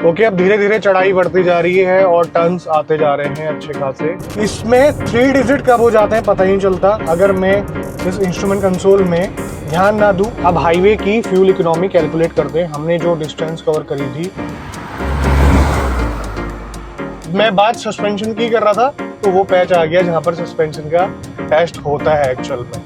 Okay, अब धीरे धीरे चढ़ाई बढ़ती जा रही है और टर्न्स आते जा रहे हैं अच्छे खासे। इसमें 3 डिजिट कब हो जाते हैं पता ही नहीं चलता अगर मैं इस इंस्ट्रूमेंट कंसोल में ध्यान ना दूं। अब हाईवे की फ्यूल इकोनॉमी कैलकुलेट करते हैं। हमने जो डिस्टेंस कवर करी थी, मैं बात सस्पेंशन की कर रहा था तो वो पैच आ गया जहां पर सस्पेंशन का टेस्ट होता है एक्चुअल में।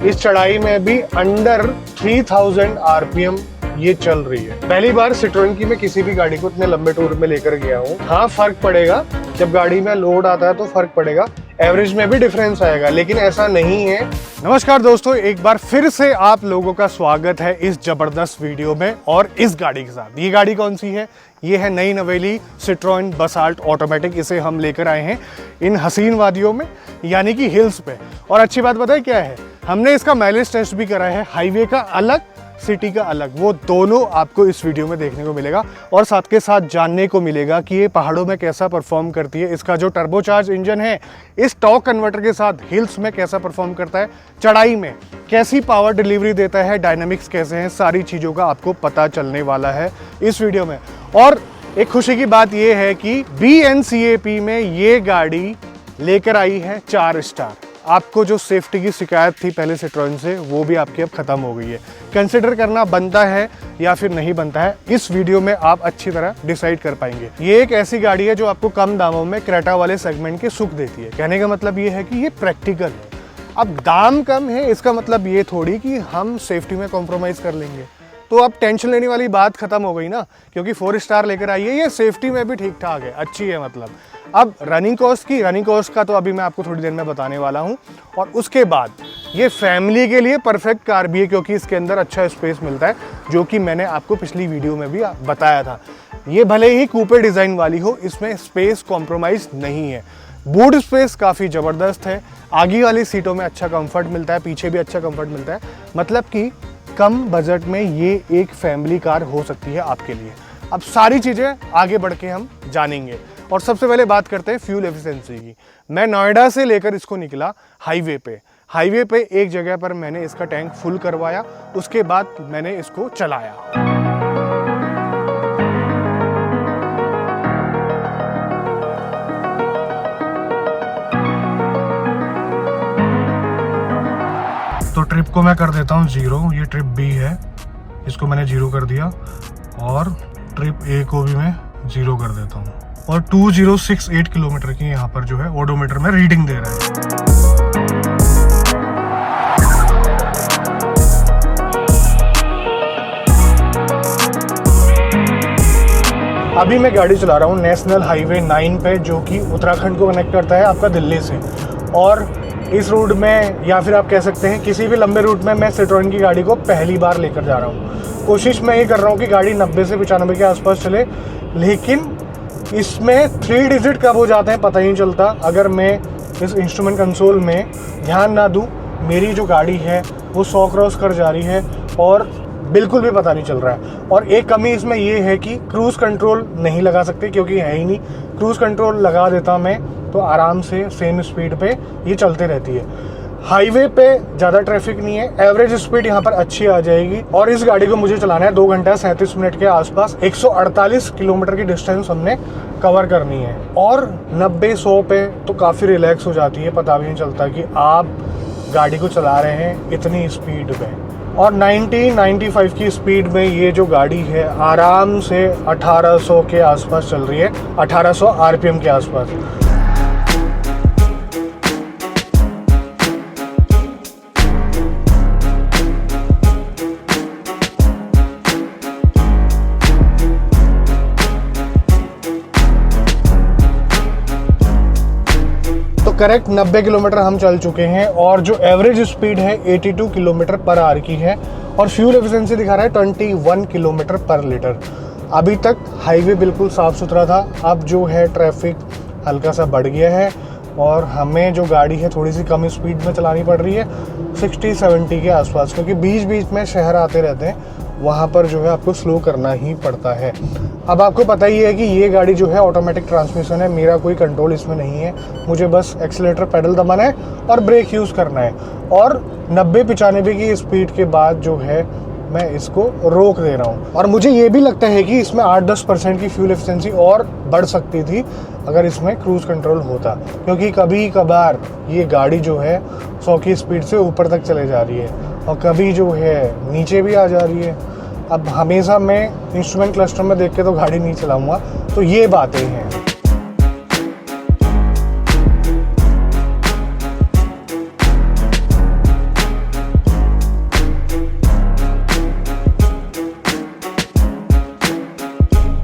इस चढ़ाई में भी अंडर 3000 आरपीएम ये चल रही है। पहली बार सिट्रोएन की मैं किसी भी गाड़ी को इतने लंबे टूर में लेकर गया हूँ। हाँ, फर्क पड़ेगा, जब गाड़ी में लोड आता है तो फर्क पड़ेगा, एवरेज में भी डिफरेंस आएगा, लेकिन ऐसा नहीं है। नमस्कार दोस्तों, एक बार फिर से आप लोगों का स्वागत है इस जबरदस्त वीडियो में और इस गाड़ी के साथ। ये गाड़ी कौन सी है? ये है नई नवेली सिट्रोएन बसाल्ट ऑटोमेटिक। इसे हम लेकर आए हैं इन हसीन वादियों में, यानी कि हिल्स पे। और अच्छी बात पता है क्या है, हमने इसका माइलेज टेस्ट भी करा है, हाईवे का अलग, सिटी का अलग। वो दोनों आपको इस वीडियो में देखने को मिलेगा और साथ के साथ जानने को मिलेगा कि ये पहाड़ों में कैसा परफॉर्म करती है। इसका जो टर्बोचार्ज इंजन है इस टॉर्क कन्वर्टर के साथ हिल्स में कैसा परफॉर्म करता है, चढ़ाई में कैसी पावर डिलीवरी देता है, डायनामिक्स कैसे हैं, सारी चीज़ों का आपको पता चलने वाला है इस वीडियो में। और एक खुशी की बात यह है कि BNCAP में ये गाड़ी लेकर आई है 4 स्टार। आपको जो सेफ्टी की शिकायत थी पहले सिट्रोएन से, वो भी आपकी अब खत्म हो गई है। कंसिडर करना बनता है या फिर नहीं बनता है, इस वीडियो में आप अच्छी तरह डिसाइड कर पाएंगे। ये एक ऐसी गाड़ी है जो आपको कम दामों में क्रेटा वाले सेगमेंट के सुख देती है। कहने का मतलब ये है कि ये प्रैक्टिकल है। अब दाम कम है इसका मतलब ये थोड़ी कि हम सेफ्टी में कॉम्प्रोमाइज़ कर लेंगे। तो अब टेंशन लेने वाली बात खत्म हो गई ना, क्योंकि 4 स्टार लेकर आई है, ये सेफ्टी में भी ठीक ठाक है, अच्छी है मतलब। अब रनिंग कॉस्ट का तो अभी मैं आपको थोड़ी देर में बताने वाला हूँ। और उसके बाद ये फैमिली के लिए परफेक्ट कार भी है, क्योंकि इसके अंदर अच्छा स्पेस मिलता है, जो कि मैंने आपको पिछली वीडियो में भी बताया था। ये भले ही कूपे डिज़ाइन वाली हो, इसमें स्पेस कॉम्प्रोमाइज़ नहीं है। बूट स्पेस काफ़ी ज़बरदस्त है, आगे वाली सीटों में अच्छा कंफर्ट मिलता है, पीछे भी अच्छा कंफर्ट मिलता है। मतलब कि कम बजट में ये एक फैमिली कार हो सकती है आपके लिए। अब सारी चीज़ें आगे बढ़ के हम जानेंगे और सबसे पहले बात करते हैं फ्यूल एफिशिएंसी की। मैं नोएडा से लेकर इसको निकला हाईवे पे एक जगह पर मैंने इसका टैंक फुल करवाया, उसके बाद मैंने इसको चलाया। तो ट्रिप को मैं कर देता हूँ 0, ये ट्रिप B है, इसको मैंने 0 कर दिया, और ट्रिप A को भी मैं 0 कर देता हूँ। और 2068 किलोमीटर की यहाँ पर जो है ओडोमीटर में रीडिंग दे रहा है। अभी मैं गाड़ी चला रहा हूँ नेशनल हाईवे 9 पे, जो कि उत्तराखंड को कनेक्ट करता है आपका दिल्ली से। और इस रूट में, या फिर आप कह सकते हैं किसी भी लंबे रूट में, मैं सिट्रोएन की गाड़ी को पहली बार लेकर जा रहा हूँ। कोशिश मैं ये कर रहा हूँ कि गाड़ी 90 से 95 के आसपास चले, लेकिन इसमें 3 डिजिट कब हो जाते हैं पता ही नहीं चलता अगर मैं इस इंस्ट्रूमेंट कंसोल में ध्यान ना दूं। मेरी जो गाड़ी है वो 100 क्रॉस कर जा रही है और बिल्कुल भी पता नहीं चल रहा है। और एक कमी इसमें ये है कि क्रूज़ कंट्रोल नहीं लगा सकते, क्योंकि है ही नहीं। क्रूज़ कंट्रोल लगा देता मैं तो आराम से सेम स्पीड पे ये चलते रहती है। हाईवे पे ज़्यादा ट्रैफिक नहीं है, एवरेज स्पीड यहाँ पर अच्छी आ जाएगी। और इस गाड़ी को मुझे चलाना है 2 घंटा 37 मिनट के आसपास। 148 किलोमीटर की डिस्टेंस हमने कवर करनी है। और 90-100 पे तो काफ़ी रिलैक्स हो जाती है, पता भी नहीं चलता कि आप गाड़ी को चला रहे हैं इतनी स्पीड में। और 90-95 की स्पीड में ये जो गाड़ी है आराम से 1800 के आसपास चल रही है, 1800 आरपीएम के आसपास। करेक्ट 90 किलोमीटर हम चल चुके हैं और जो एवरेज स्पीड है 82 किलोमीटर पर आवर की है। और फ्यूल एफिशिएंसी दिखा रहा है 21 किलोमीटर पर लीटर। अभी तक हाईवे बिल्कुल साफ़ सुथरा था, अब जो है ट्रैफिक हल्का सा बढ़ गया है और हमें जो गाड़ी है थोड़ी सी कम स्पीड में चलानी पड़ रही है, 60-70 के आसपास, क्योंकि बीच बीच में शहर आते रहते हैं, वहाँ पर जो है आपको स्लो करना ही पड़ता है। अब आपको पता ही है कि ये गाड़ी जो है ऑटोमेटिक ट्रांसमिशन है, मेरा कोई कंट्रोल इसमें नहीं है, मुझे बस एक्सीलरेटर पेडल दबाना है और ब्रेक यूज़ करना है। और 90-95 की स्पीड के बाद जो है मैं इसको रोक दे रहा हूँ। और मुझे ये भी लगता है कि इसमें 8-10% की फ्यूल एफिशिएंसी और बढ़ सकती थी अगर इसमें क्रूज़ कंट्रोल होता, क्योंकि कभी कभार ये गाड़ी जो है 100 की स्पीड से ऊपर तक चले जा रही है और कभी जो है नीचे भी आ जा रही है। अब हमेशा मैं इंस्ट्रूमेंट क्लस्टर में देख के तो गाड़ी नहीं चलाऊँगा, तो ये बातें हैं।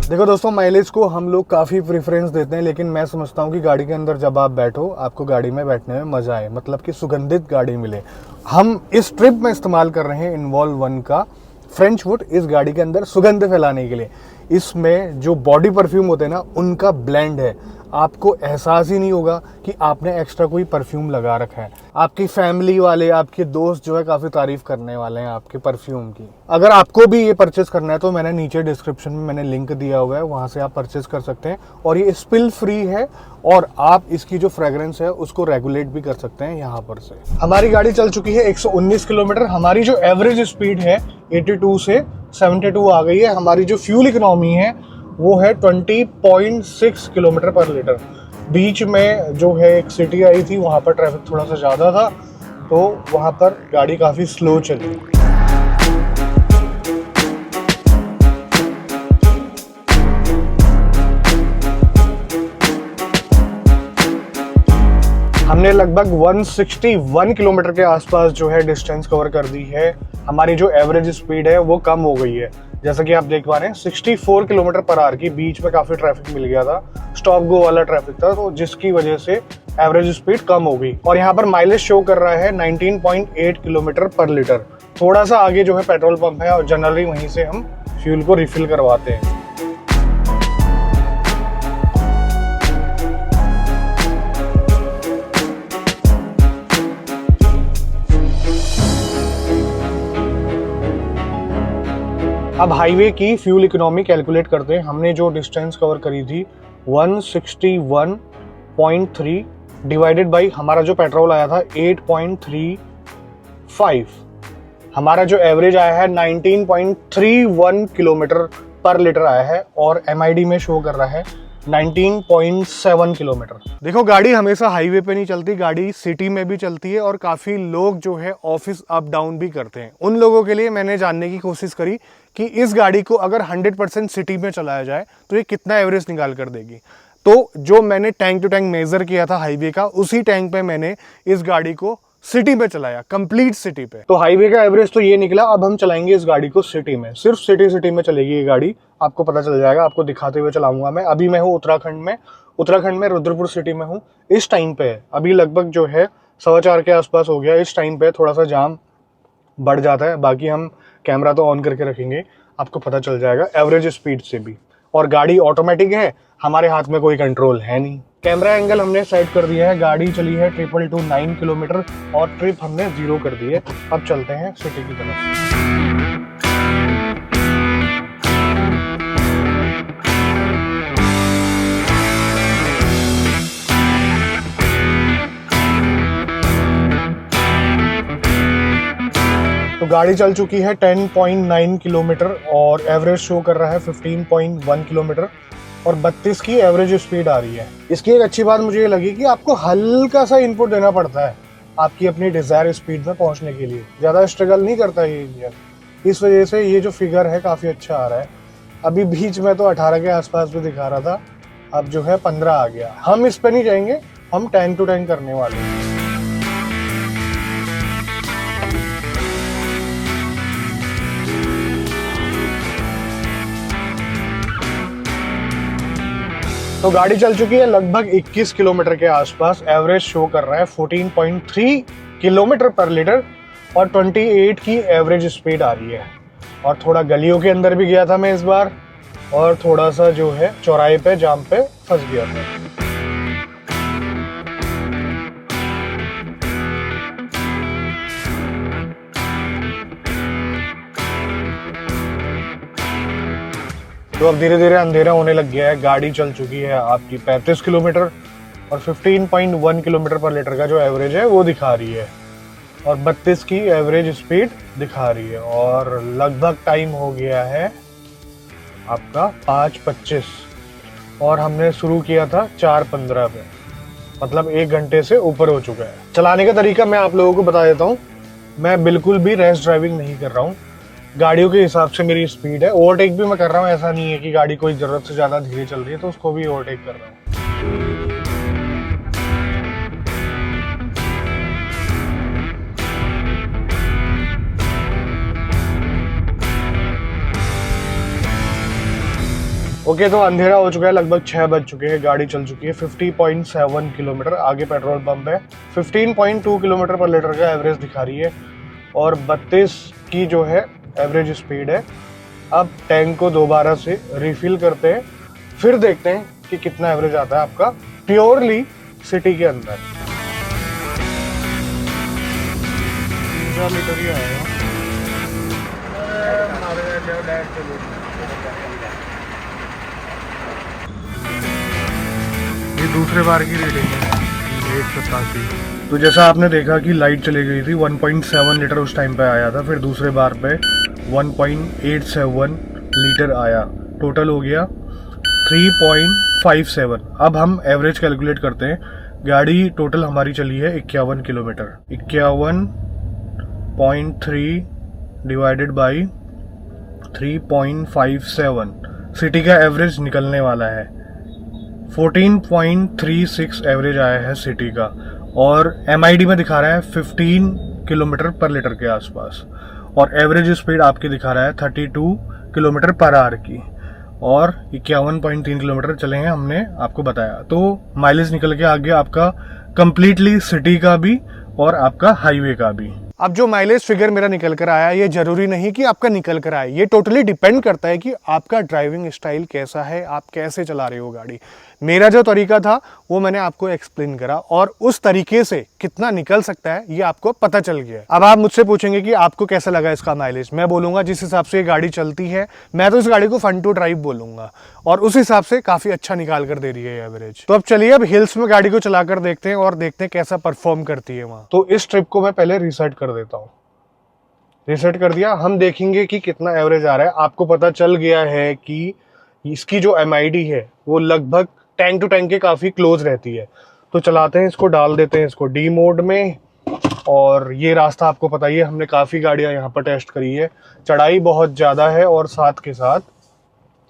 देखो दोस्तों, माइलेज को हम लोग काफ़ी प्रेफरेंस देते हैं, लेकिन मैं समझता हूँ कि गाड़ी के अंदर जब आप बैठो, आपको गाड़ी में बैठने में मज़ा आए, मतलब कि सुगंधित गाड़ी मिले। हम इस ट्रिप में इस्तेमाल कर रहे हैं इन्वॉल्व 1 का फ्रेंच वुड इस गाड़ी के अंदर सुगंध फैलाने के लिए। इसमें जो बॉडी परफ्यूम होते हैं ना, उनका ब्लेंड है। आपको एहसास ही नहीं होगा कि आपने एक्स्ट्रा कोई परफ्यूम लगा रखा है। आपकी फैमिली वाले, आपके दोस्त जो है काफ़ी तारीफ करने वाले हैं आपके परफ्यूम की। अगर आपको भी ये परचेस करना है तो मैंने नीचे डिस्क्रिप्शन में मैंने लिंक दिया हुआ है, वहाँ से आप परचेस कर सकते हैं। और ये स्पिल फ्री है और आप इसकी जो फ्रेग्रेंस है उसको रेगुलेट भी कर सकते हैं यहाँ पर से। हमारी गाड़ी चल चुकी है 119 किलोमीटर। हमारी जो एवरेज स्पीड है 82 से 72 आ गई है। हमारी जो फ्यूल इकोनॉमी है वो है 20.6 किलोमीटर पर लीटर। बीच में जो है एक सिटी आई थी, वहाँ पर ट्रैफिक थोड़ा सा ज़्यादा था, तो वहाँ पर गाड़ी काफ़ी स्लो चली। हमने लगभग 161 किलोमीटर के आसपास जो है डिस्टेंस कवर कर दी है। हमारी जो एवरेज स्पीड है वो कम हो गई है, जैसा कि आप देख पा रहे हैं 64 किलोमीटर पर आवर की। बीच में काफ़ी ट्रैफिक मिल गया था, स्टॉप गो वाला ट्रैफिक था, तो जिसकी वजह से एवरेज स्पीड कम हो गई। और यहाँ पर माइलेज शो कर रहा है 19.8 किलोमीटर पर लीटर। थोड़ा सा आगे जो है पेट्रोल पंप है और जनरली वहीं से हम फ्यूल को रिफिल करवाते हैं। अब हाईवे की फ्यूल इकोनॉमी कैलकुलेट करते हैं। हमने जो डिस्टेंस कवर करी थी 161.3 डिवाइडेड बाई हमारा जो पेट्रोल आया था 8.35, हमारा जो एवरेज आया है 19.31 किलोमीटर पर लीटर आया है और MID में शो कर रहा है 19.7 किलोमीटर। देखो, गाड़ी हमेशा हाईवे पे नहीं चलती, गाड़ी सिटी में भी चलती है और काफ़ी लोग जो है ऑफिस अप डाउन भी करते हैं। उन लोगों के लिए मैंने जानने की कोशिश करी कि इस गाड़ी को अगर 100% सिटी में चलाया जाए तो ये कितना एवरेज निकाल कर देगी। तो जो मैंने टैंक टू टैंक मेजर किया था हाईवे का, उसी टैंक पे मैंने इस गाड़ी को सिटी में चलाया, कंप्लीट सिटी पे। तो हाईवे का एवरेज तो ये निकला। अब हम चलाएंगे इस गाड़ी को सिटी में, सिर्फ सिटी में चलेगी ये गाड़ी। आपको पता चल जाएगा, आपको दिखाते हुए चलाऊंगा मैं। अभी मैं हूँ उत्तराखंड में रुद्रपुर सिटी में हूँ। इस टाइम पे अभी लगभग जो है 4:15 के आसपास हो गया। इस टाइम पे थोड़ा सा जाम बढ़ जाता है, बाकी हम कैमरा तो ऑन करके रखेंगे, आपको पता चल जाएगा एवरेज स्पीड से भी। और गाड़ी ऑटोमेटिक है, हमारे हाथ में कोई कंट्रोल है नहीं। कैमरा एंगल हमने सेट कर दिया है। गाड़ी चली है 229 किलोमीटर और ट्रिप हमने 0 कर दी है। अब चलते हैं सिटी की तरफ। तो गाड़ी चल चुकी है 10.9 किलोमीटर और एवरेज शो कर रहा है 15.1 किलोमीटर और 32 की एवरेज स्पीड आ रही है। इसकी एक अच्छी बात मुझे ये लगी कि आपको हल्का सा इनपुट देना पड़ता है आपकी अपनी डिजायर स्पीड में पहुंचने के लिए। ज़्यादा स्ट्रगल नहीं करता ये इंजन, इस वजह से ये जो फिगर है काफ़ी अच्छा आ रहा है। अभी बीच में तो 18 के आसपास भी दिखा रहा था, अब जो है 15 आ गया। हम इस पर नहीं जाएंगे, हम टैंक टू टैंक करने वाले हैं। तो गाड़ी चल चुकी है लगभग 21 किलोमीटर के आसपास। एवरेज शो कर रहा है 14.3 किलोमीटर पर लीटर और 28 की एवरेज स्पीड आ रही है। और थोड़ा गलियों के अंदर भी गया था मैं इस बार और थोड़ा सा जो है चौराहे पे जाम पे फंस गया था। तो अब धीरे धीरे अंधेरा होने लग गया है। गाड़ी चल चुकी है आपकी 35 किलोमीटर और 15.1 किलोमीटर पर लीटर का जो एवरेज है वो दिखा रही है। और 32 की एवरेज स्पीड दिखा रही है और लगभग टाइम हो गया है आपका 5:25 और हमने शुरू किया था 4:15 पे, मतलब 1 घंटे से ऊपर हो चुका है। चलाने का तरीका मैं आप लोगों को बता देता हूँ। मैं बिल्कुल भी रैश ड्राइविंग नहीं कर रहा हूँ, गाड़ियों के हिसाब से मेरी स्पीड है। ओवरटेक भी मैं कर रहा हूँ, ऐसा नहीं है कि गाड़ी कोई ज़रूरत से ज़्यादा धीरे चल रही है तो उसको भी ओवरटेक कर रहा हूँ। ओके तो अंधेरा हो चुका है, लगभग 6 बज चुके हैं, गाड़ी चल चुकी है 50.7 किलोमीटर। आगे पेट्रोल पंप है, 15.2 किलोमीटर पर लीटर का एवरेज दिखा रही है और 32 की जो है एवरेज स्पीड है। अब टैंक को दोबारा से रिफिल करते हैं, फिर देखते हैं कि कितना एवरेज आता है आपका प्योरली सिटी के अंदर। 3-4 लीटर ही आएगा। ये दूसरे बार की रीडिंग है 187। तो जैसा आपने देखा कि लाइट चली गई थी, 1.7 लीटर उस टाइम पे आया था, फिर दूसरे बार पे 1.87 लीटर आया, टोटल हो गया 3.57। अब हम एवरेज कैलकुलेट करते हैं। गाड़ी टोटल हमारी चली है 51 किलोमीटर, 51.3 डिवाइडेड बाई 3.57 सिटी का एवरेज निकलने वाला है। 14.36 एवरेज आया है सिटी का और MID में दिखा रहा है 15 किलोमीटर पर लीटर के आसपास और एवरेज स्पीड आपकी दिखा रहा है 32 किलोमीटर पर आवर की और 51.3 किलोमीटर चले हैं, हमने आपको बताया। तो माइलेज निकल के आ गया आपका कंप्लीटली सिटी का भी और आपका हाईवे का भी। अब जो माइलेज फिगर मेरा निकल कर आया, ये जरूरी नहीं कि आपका निकल कर आए, ये टोटली डिपेंड करता है कि आपका ड्राइविंग स्टाइल कैसा है, आप कैसे चला रहे हो गाड़ी। मेरा जो तरीका था वो मैंने आपको एक्सप्लेन करा और उस तरीके से कितना निकल सकता है ये आपको पता चल गया। अब आप मुझसे पूछेंगे कि आपको कैसा लगा इसका माइलेज। मैं बोलूंगा जिस हिसाब से ये गाड़ी चलती है, मैं तो इस गाड़ी को फन टू ड्राइव बोलूंगा और उस हिसाब से काफी अच्छा निकाल कर दे रही है एवरेज। तो अब चलिए अब हिल्स में गाड़ी को चलाकर देखते हैं और देखते हैं कैसा परफॉर्म करती है वहां। तो इस ट्रिप को मैं पहले रीसेट कर देता हूँ। रीसेट कर दिया, हम देखेंगे कि कितना एवरेज आ रहा है। आपको पता चल गया है कि इसकी जो MID है वो लगभग टैंक टू टैंक के काफी क्लोज रहती है। तो चलाते हैं इसको, डाल देते हैं इसको डी मोड में और ये रास्ता आपको पता ही है, हमने काफी गाड़ियां यहाँ पर टेस्ट करी है। चढ़ाई बहुत ज्यादा है और साथ के साथ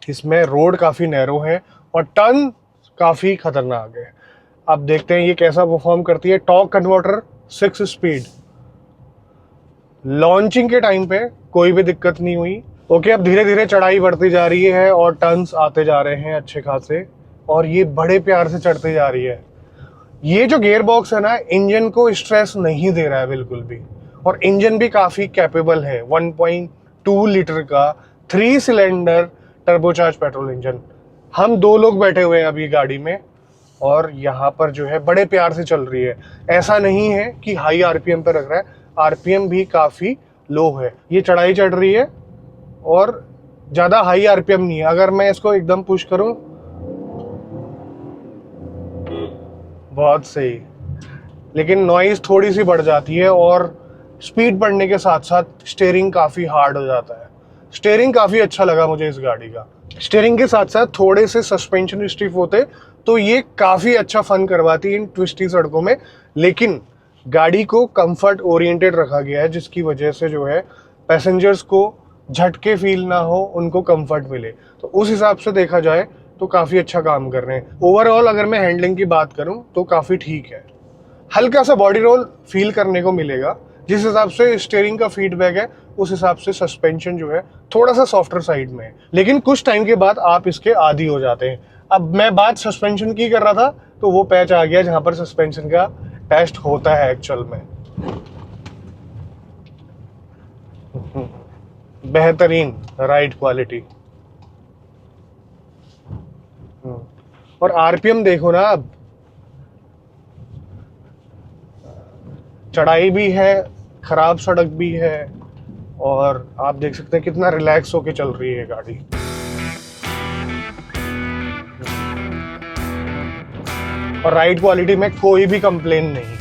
इसमें रोड काफी नैरो है और टर्न काफी खतरनाक है। अब देखते हैं ये कैसा परफॉर्म करती है। टॉर्क कन्वर्टर 6 स्पीड, लॉन्चिंग के टाइम पे कोई भी दिक्कत नहीं हुई। ओके अब धीरे धीरे चढ़ाई बढ़ती जा रही है और टर्न्स आते जा रहे हैं अच्छे खासे और ये बड़े प्यार से चढ़ती जा रही है। ये जो गियर बॉक्स है ना, इंजन को स्ट्रेस नहीं दे रहा है बिल्कुल भी और इंजन भी काफी कैपेबल है। 1.2 लीटर का 3 सिलेंडर टर्बोचार्ज पेट्रोल इंजन। हम 2 लोग बैठे हुए हैं अभी गाड़ी में और यहाँ पर जो है बड़े प्यार से चल रही है। ऐसा नहीं है कि हाई RPM पे रख रहा है, RPM भी काफी लो है। ये चढ़ाई चढ़ रही है और ज्यादा हाई RPM नहीं है। अगर मैं इसको एकदम पुश करूं, बहुत सही, लेकिन नॉइज थोड़ी सी बढ़ जाती है और स्पीड बढ़ने के साथ साथ स्टीयरिंग काफी हार्ड हो जाता है। स्टीयरिंग काफी अच्छा लगा मुझे इस गाड़ी का। स्टीयरिंग के साथ साथ थोड़े से सस्पेंशन स्टिफ होते तो ये काफी अच्छा फन करवाती इन ट्विस्टी सड़कों में, लेकिन गाड़ी को कंफर्ट ओरिएंटेड रखा गया है जिसकी वजह से जो है पैसेंजर्स को झटके फील ना हो, उनको कंफर्ट मिले। तो उस हिसाब से देखा जाए तो काफी अच्छा काम कर रहे हैं। ओवरऑल अगर मैं हैंडलिंग की बात करूं तो काफी ठीक है। हल्का सा बॉडी रोल फील करने को मिलेगा, जिस हिसाब से स्टीयरिंग का फीडबैक है उस हिसाब से सस्पेंशन जो है थोड़ा सा सॉफ्टर साइड में है, लेकिन कुछ टाइम के बाद आप इसके आदी हो जाते हैं। अब मैं बात सस्पेंशन की कर रहा था तो वो पैच आ गया जहां पर सस्पेंशन का टेस्ट होता है एक्चुअल में। बेहतरीन राइड क्वालिटी और RPM देखो ना। अब चढ़ाई भी है, खराब सड़क भी है और आप देख सकते हैं कितना रिलैक्स होके चल रही है गाड़ी। और राइड क्वालिटी में कोई भी कंप्लेन नहीं,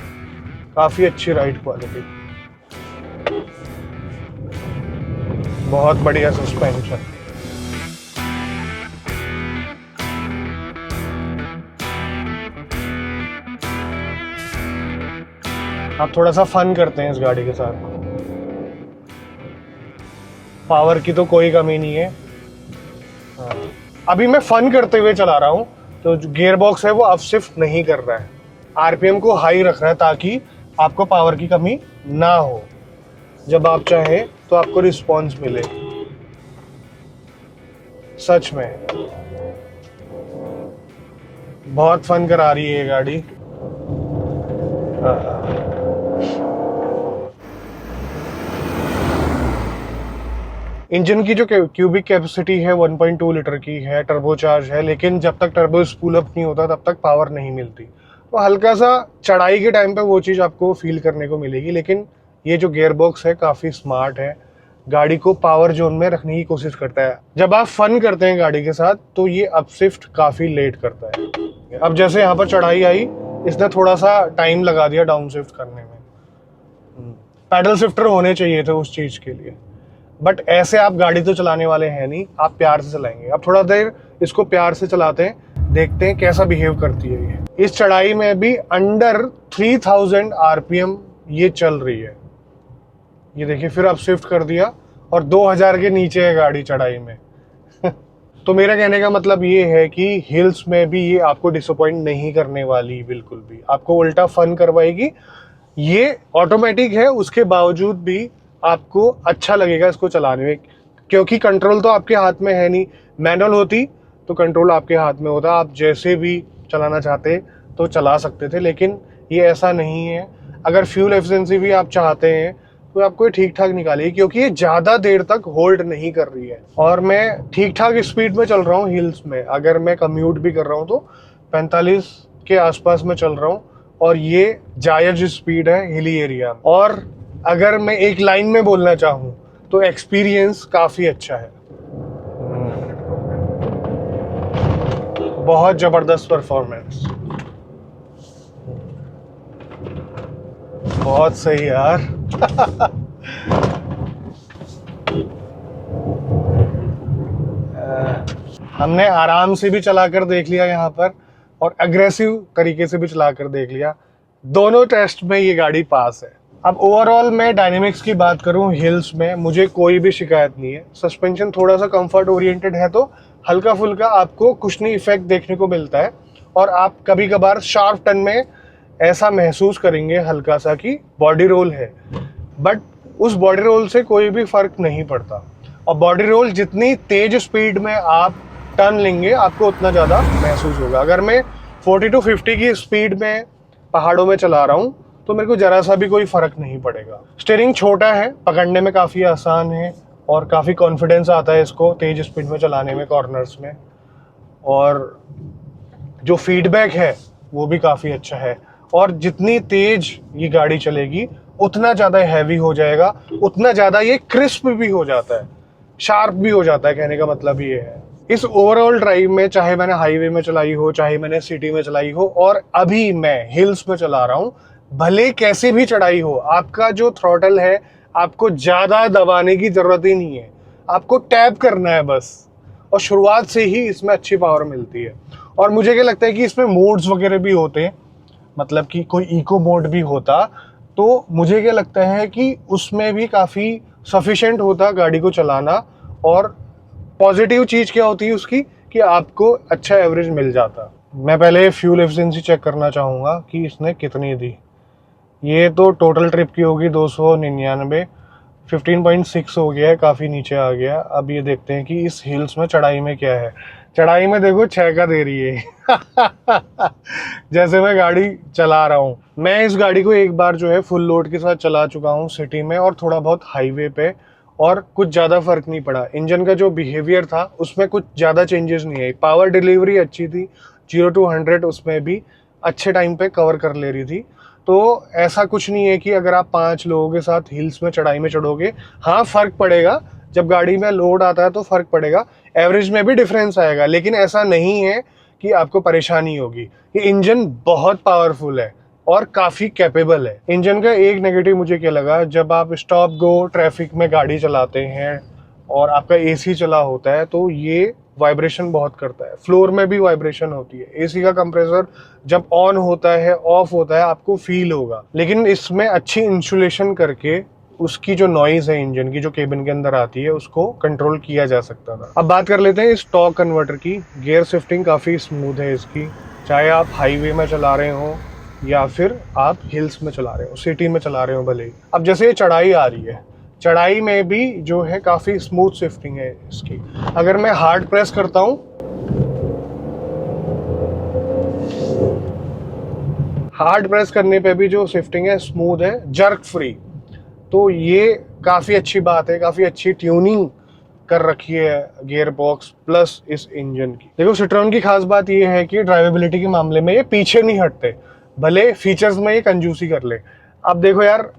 काफी अच्छी राइड क्वालिटी। बहुत बढ़िया सस्पेंशन। आप थोड़ा सा फन करते हैं इस गाड़ी के साथ। पावर की तो कोई कमी नहीं है। अभी मैं फन करते हुए चला रहा हूँ, तो जो गियर बॉक्स है वो अब शिफ्ट नहीं कर रहा है, आरपीएम को हाई रख रहा है ताकि आपको पावर की कमी ना हो। जब आप चाहें तो आपको रिस्पॉन्स मिले। सच में बहुत फन करा रही है ये गाड़ी। इंजन की जो क्यूबिक कैपेसिटी है 1.2 लीटर की है, टर्बोचार्ज है, लेकिन जब तक टर्बो स्पूल अप नहीं होता तब तक पावर नहीं मिलती। तो हल्का सा चढ़ाई के टाइम पे वो चीज़ आपको फील करने को मिलेगी, लेकिन ये जो गियर बॉक्स है काफ़ी स्मार्ट है, गाड़ी को पावर जोन में रखने की कोशिश करता है। जब आप फन करते हैं गाड़ी के साथ तो ये अपशिफ्ट काफ़ी लेट करता है। अब जैसे यहाँ पर चढ़ाई आई, इसने थोड़ा सा टाइम लगा दिया डाउन शिफ्ट करने में। पैडल शिफ्टर होने चाहिए थे उस चीज़ के लिए, बट ऐसे आप गाड़ी तो चलाने वाले हैं नहीं, आप प्यार से चलाएंगे। अब थोड़ा देर इसको प्यार से चलाते हैं, देखते हैं कैसा बिहेव करती है ये। इस चढ़ाई में भी अंडर 3000 आरपीएम ये चल रही है। ये देखिए, फिर अब शिफ्ट कर दिया और 2000 के नीचे है गाड़ी चढ़ाई में। तो मेरा कहने का मतलब ये है कि हिल्स में भी ये आपको डिसअपॉइंट नहीं करने वाली, बिल्कुल भी आपको उल्टा फन करवाएगी। ये ऑटोमेटिक है, उसके बावजूद भी आपको अच्छा लगेगा इसको चलाने में, क्योंकि कंट्रोल तो आपके हाथ में है नहीं। मैनुअल होती तो कंट्रोल आपके हाथ में होता, आप जैसे भी चलाना चाहते तो चला सकते थे, लेकिन ये ऐसा नहीं है। अगर फ्यूल एफिशिएंसी भी आप चाहते हैं तो आपको ये ठीक ठाक निकालेगी, क्योंकि ये ज़्यादा देर तक होल्ड नहीं कर रही है। और मैं ठीक ठाक स्पीड में चल रहा हूँ हिल्स में, अगर मैं कम्यूट भी कर रहा हूँ तो 45 के आसपास में चल रहा हूँ, और ये जायज़ स्पीड है हिली एरिया। और अगर मैं एक लाइन में बोलना चाहूँ तो एक्सपीरियंस काफ़ी अच्छा है, बहुत ज़बरदस्त परफॉर्मेंस, बहुत सही यार। हमने आराम से भी चलाकर देख लिया यहाँ पर, और अग्रेसिव तरीके से भी चलाकर देख लिया। दोनों टेस्ट में ये गाड़ी पास है। अब ओवरऑल मैं डायनेमिक्स की बात करूं, हिल्स में मुझे कोई भी शिकायत नहीं है। सस्पेंशन थोड़ा सा कंफर्ट ओरिएंटेड है, तो हल्का फुल्का आपको कुशनी इफेक्ट देखने को मिलता है, और आप कभी कभार शार्प टर्न में ऐसा महसूस करेंगे हल्का सा कि बॉडी रोल है, बट उस बॉडी रोल से कोई भी फर्क नहीं पड़ता। और बॉडी रोल जितनी तेज स्पीड में आप टर्न लेंगे आपको उतना ज़्यादा महसूस होगा। अगर मैं 40 to 50 की स्पीड में पहाड़ों में चला रहा हूँ तो मेरे को जरा सा भी कोई फर्क नहीं पड़ेगा। स्टीयरिंग छोटा है, पकड़ने में काफ़ी आसान है, और काफ़ी कॉन्फिडेंस आता है इसको तेज स्पीड में चलाने में कॉर्नर्स में। और जो फीडबैक है वो भी काफ़ी अच्छा है, और जितनी तेज ये गाड़ी चलेगी उतना ज़्यादा हैवी हो जाएगा, उतना ज़्यादा ये क्रिस्प भी हो जाता है, शार्प भी हो जाता है। कहने का मतलब ये है, इस ओवरऑल ड्राइव में चाहे मैंने हाईवे में चलाई हो, चाहे मैंने सिटी में चलाई हो, और अभी मैं हिल्स में चला रहा हूँ, भले कैसी भी चढ़ाई हो, आपका जो थ्रॉटल है आपको ज़्यादा दबाने की ज़रूरत ही नहीं है, आपको टैप करना है बस, और शुरुआत से ही इसमें अच्छी पावर मिलती है। और मुझे क्या लगता है कि इसमें मोड्स वगैरह भी होते हैं, मतलब कि कोई इको मोड भी होता तो मुझे क्या लगता है कि उसमें भी काफ़ी सफिशेंट होता गाड़ी को चलाना। और पॉजिटिव चीज़ क्या होती है उसकी, कि आपको अच्छा एवरेज मिल जाता। मैं पहले फ्यूल एफिशिएंसी चेक करना चाहूँगा कि इसने कितनी दी। ये तो टोटल ट्रिप की होगी 299, 15.6 हो गया है, काफ़ी नीचे आ गया। अब ये देखते हैं कि इस हिल्स में चढ़ाई में क्या है। चढ़ाई में देखो 6 का दे रही है। जैसे मैं गाड़ी चला रहा हूँ, मैं इस गाड़ी को एक बार जो है फुल लोड के साथ चला चुका हूँ सिटी में और थोड़ा बहुत हाईवे पे, और कुछ ज़्यादा फर्क नहीं पड़ा। इंजन का जो बिहेवियर था उसमें कुछ ज़्यादा चेंजेस नहीं आई। पावर डिलीवरी अच्छी थी, 0 to 100 उसमें भी अच्छे टाइम पे कवर कर ले रही थी। तो ऐसा कुछ नहीं है कि अगर आप 5 लोगों के साथ हिल्स में चढ़ाई में चढ़ोगे, हाँ फ़र्क पड़ेगा, जब गाड़ी में लोड आता है तो फ़र्क पड़ेगा, एवरेज में भी डिफरेंस आएगा, लेकिन ऐसा नहीं है कि आपको परेशानी होगी। ये इंजन बहुत पावरफुल है और काफ़ी कैपेबल है। इंजन का एक नेगेटिव मुझे क्या लगा, जब आप स्टॉप गो ट्रैफिक में गाड़ी चलाते हैं और आपका एसी चला होता है तो ये वाइब्रेशन बहुत करता है, फ्लोर में भी वाइब्रेशन होती है। एसी का कंप्रेसर जब ऑन होता है ऑफ होता है आपको फील होगा, लेकिन इसमें अच्छी इंसुलेशन करके उसकी जो नॉइज है इंजन की जो केबिन के अंदर आती है उसको कंट्रोल किया जा सकता था। अब बात कर लेते हैं इस टॉर्क कन्वर्टर की। गियर शिफ्टिंग काफ़ी स्मूथ है इसकी, चाहे आप हाईवे में चला रहे हो या फिर आप हिल्स में चला रहे हो, सिटी में चला रहे हो भले ही। अब जैसे ये चढ़ाई आ रही है, चढ़ाई में भी जो है काफ़ी स्मूथ शिफ्टिंग है इसकी। अगर मैं हार्ड प्रेस करता हूँ, हार्ड प्रेस करने पे भी जो शिफ्टिंग है स्मूथ है, जर्क फ्री। तो ये काफ़ी अच्छी बात है, काफ़ी अच्छी ट्यूनिंग कर रखी है गियर बॉक्स प्लस इस इंजन की। देखो सिट्रोन की खास बात ये है कि ड्राइवेबिलिटी के मामले में ये पीछे नहीं हटते, भले फीचर्स में ये कंजूसी कर ले। अब देखो यार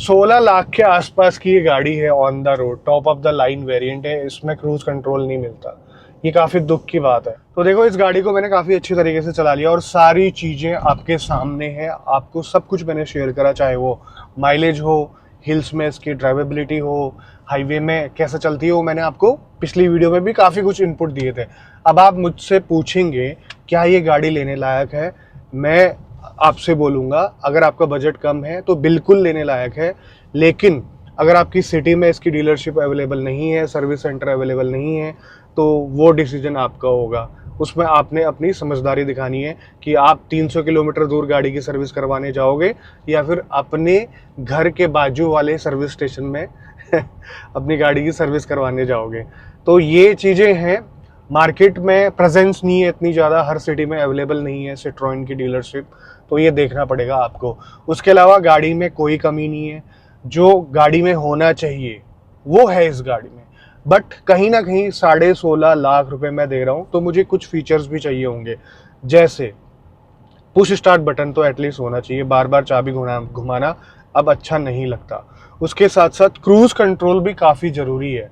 16 लाख के आसपास की ये गाड़ी है on the road, top of the line variant है, इसमें क्रूज कंट्रोल नहीं मिलता, ये काफ़ी दुख की बात है। तो देखो इस गाड़ी को मैंने काफ़ी अच्छी तरीके से चला लिया और सारी चीज़ें आपके सामने हैं, आपको सब कुछ मैंने शेयर करा, चाहे वो माइलेज हो, हिल्स में इसकी ड्राइवेबिलिटी हो, हाईवे में कैसे चलती है, वो मैंने आपको पिछली वीडियो में भी काफ़ी कुछ इनपुट दिए थे। अब आप मुझसे पूछेंगे क्या ये गाड़ी लेने लायक है, मैं आपसे बोलूँगा अगर आपका बजट कम है तो बिल्कुल लेने लायक है, लेकिन अगर आपकी सिटी में इसकी डीलरशिप अवेलेबल नहीं है, सर्विस सेंटर अवेलेबल नहीं है, तो वो डिसीजन आपका होगा। उसमें आपने अपनी समझदारी दिखानी है कि आप 300 किलोमीटर दूर गाड़ी की सर्विस करवाने जाओगे या फिर अपने घर के बाजू वाले सर्विस स्टेशन में अपनी गाड़ी की सर्विस करवाने जाओगे। तो ये चीज़ें हैं, मार्केट में प्रेजेंस नहीं है इतनी ज़्यादा, हर सिटी में अवेलेबल नहीं है सिट्रोन की डीलरशिप, तो ये देखना पड़ेगा आपको। उसके अलावा गाड़ी में कोई कमी नहीं है, जो गाड़ी में होना चाहिए वो है इस गाड़ी में, बट कहीं ना कहीं 16.5 लाख रुपए मैं दे रहा हूँ तो मुझे कुछ फीचर्स भी चाहिए होंगे, जैसे पुश स्टार्ट बटन तो एटलीस्ट होना चाहिए, बार बार चाबी घुमाना अब अच्छा नहीं लगता। उसके साथ साथ क्रूज कंट्रोल भी काफ़ी ज़रूरी है।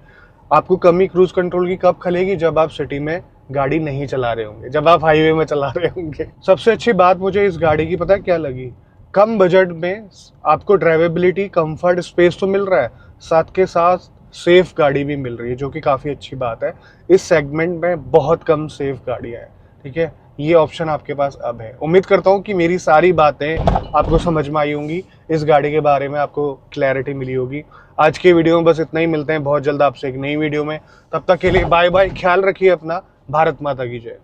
आपको कमी क्रूज कंट्रोल की कब खलेगी, जब आप सिटी में गाड़ी नहीं चला रहे होंगे, जब आप हाईवे में चला रहे होंगे। सबसे अच्छी बात मुझे इस गाड़ी की पता है क्या लगी, कम बजट में आपको ड्राइवेबिलिटी, कंफर्ट, स्पेस तो मिल रहा है, साथ के साथ सेफ गाड़ी भी मिल रही है, जो कि काफ़ी अच्छी बात है। इस सेगमेंट में बहुत कम सेफ गाड़ियाँ हैं, ठीक है, ये ऑप्शन आपके पास अब है। उम्मीद करता हूँ कि मेरी सारी बातें आपको समझ में आई होंगी, इस गाड़ी के बारे में आपको क्लैरिटी मिली होगी। आज के वीडियो में बस इतना ही, मिलते हैं बहुत जल्द आपसे एक नई वीडियो में, तब तक के लिए बाय बाय, ख्याल रखिए अपना, भारत माता की जय।